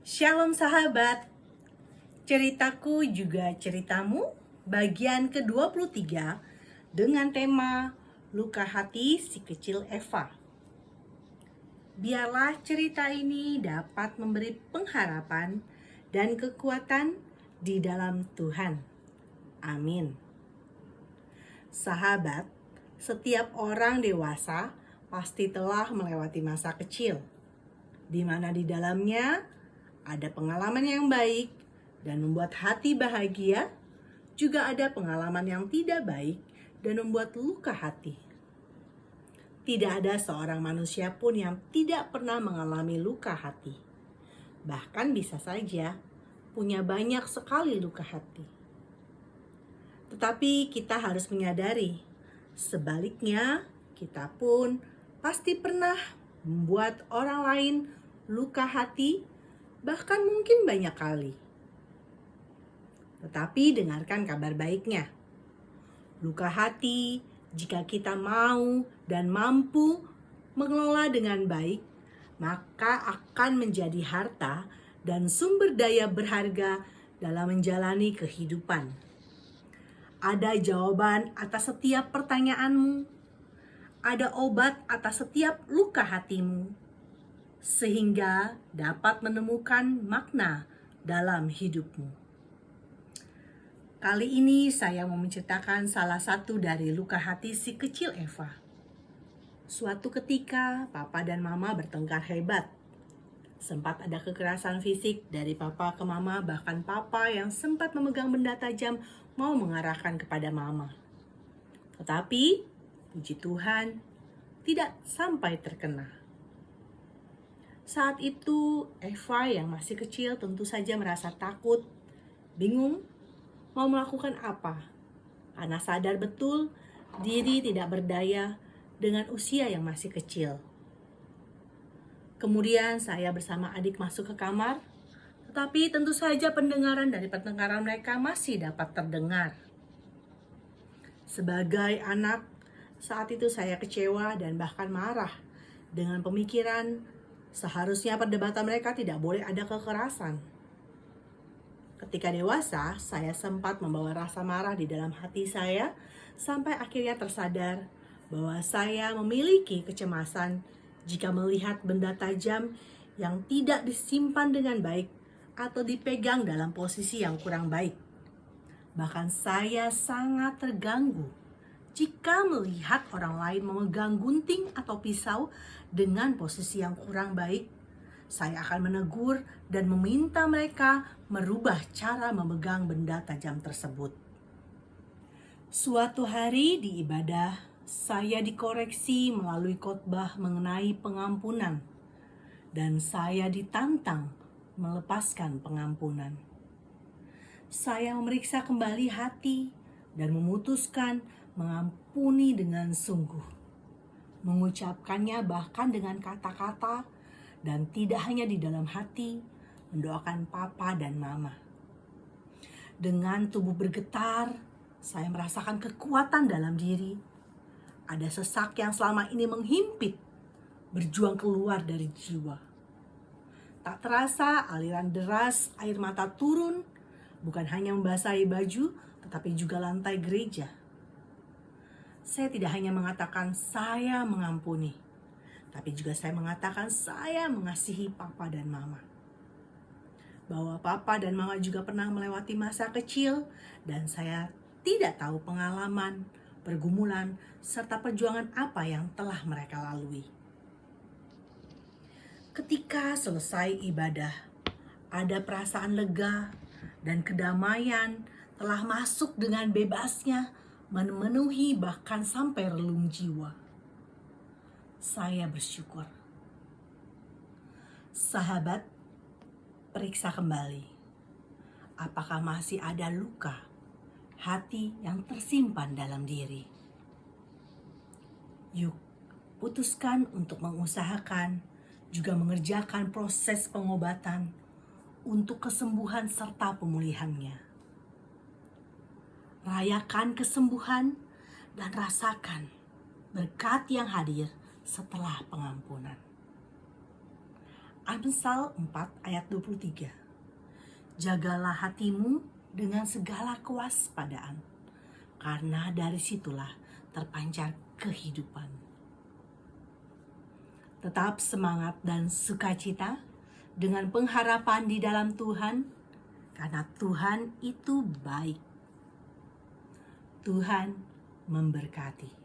Shalom sahabat, ceritaku juga ceritamu, bagian ke-23 dengan tema Luka Hati Si Kecil Eva. Biarlah cerita ini dapat memberi pengharapan dan kekuatan di dalam Tuhan. Amin. Sahabat, setiap orang dewasa pasti telah melewati masa kecil, di mana di dalamnya ada pengalaman yang baik dan membuat hati bahagia, juga ada pengalaman yang tidak baik dan membuat luka hati. Tidak ada seorang manusia pun yang tidak pernah mengalami luka hati. Bahkan bisa saja punya banyak sekali luka hati. Tetapi kita harus menyadari, sebaliknya kita pun pasti pernah membuat orang lain luka hati, bahkan mungkin banyak kali. Tetapi dengarkan kabar baiknya. Luka hati, jika kita mau dan mampu mengelola dengan baik, maka akan menjadi harta dan sumber daya berharga dalam menjalani kehidupan. Ada jawaban atas setiap pertanyaanmu. Ada obat atas setiap luka hatimu, sehingga dapat menemukan makna dalam hidupmu. Kali ini saya mau menceritakan salah satu dari luka hati si kecil Eva. Suatu ketika papa dan mama bertengkar hebat. Sempat ada kekerasan fisik dari papa ke mama, bahkan papa yang sempat memegang benda tajam mau mengarahkan kepada mama. Tetapi puji Tuhan tidak sampai terkena. Saat itu Eva yang masih kecil tentu saja merasa takut, bingung mau melakukan apa. Karena sadar betul diri tidak berdaya dengan usia yang masih kecil. Kemudian saya bersama adik masuk ke kamar, tetapi tentu saja pendengaran dari pertengkaran mereka masih dapat terdengar. Sebagai anak, saat itu saya kecewa dan bahkan marah dengan pemikiran seharusnya perdebatan mereka tidak boleh ada kekerasan. Ketika dewasa, saya sempat membawa rasa marah di dalam hati saya sampai akhirnya tersadar bahwa saya memiliki kecemasan jika melihat benda tajam yang tidak disimpan dengan baik atau dipegang dalam posisi yang kurang baik. Bahkan saya sangat terganggu jika melihat orang lain memegang gunting atau pisau dengan posisi yang kurang baik. Saya akan menegur dan meminta mereka merubah cara memegang benda tajam tersebut. Suatu hari di ibadah, saya dikoreksi melalui khotbah mengenai pengampunan, dan saya ditantang melepaskan pengampunan. Saya memeriksa kembali hati dan memutuskan mengampuni dengan sungguh. Mengucapkannya bahkan dengan kata-kata dan tidak hanya di dalam hati, mendoakan papa dan mama. Dengan tubuh bergetar, saya merasakan kekuatan dalam diri. Ada sesak yang selama ini menghimpit, berjuang keluar dari jiwa. Tak terasa aliran deras air mata turun, bukan hanya membasahi baju, tetapi juga lantai gereja. Saya tidak hanya mengatakan saya mengampuni, tapi juga saya mengatakan saya mengasihi papa dan mama. Bahwa papa dan mama juga pernah melewati masa kecil dan saya tidak tahu pengalaman, pergumulan, serta perjuangan apa yang telah mereka lalui. Ketika selesai ibadah, ada perasaan lega dan kedamaian telah masuk dengan bebasnya memenuhi bahkan sampai relung jiwa. Saya bersyukur. Sahabat, periksa kembali. Apakah masih ada luka hati yang tersimpan dalam diri? Yuk, putuskan untuk mengusahakan juga mengerjakan proses pengobatan untuk kesembuhan serta pemulihannya. Rayakan kesembuhan dan rasakan berkat yang hadir setelah pengampunan. Amsal 4 ayat 23. Jagalah hatimu dengan segala kewaspadaan, karena dari situlah terpancar kehidupan. Tetap semangat dan sukacita dengan pengharapan di dalam Tuhan, karena Tuhan itu baik. Tuhan memberkati.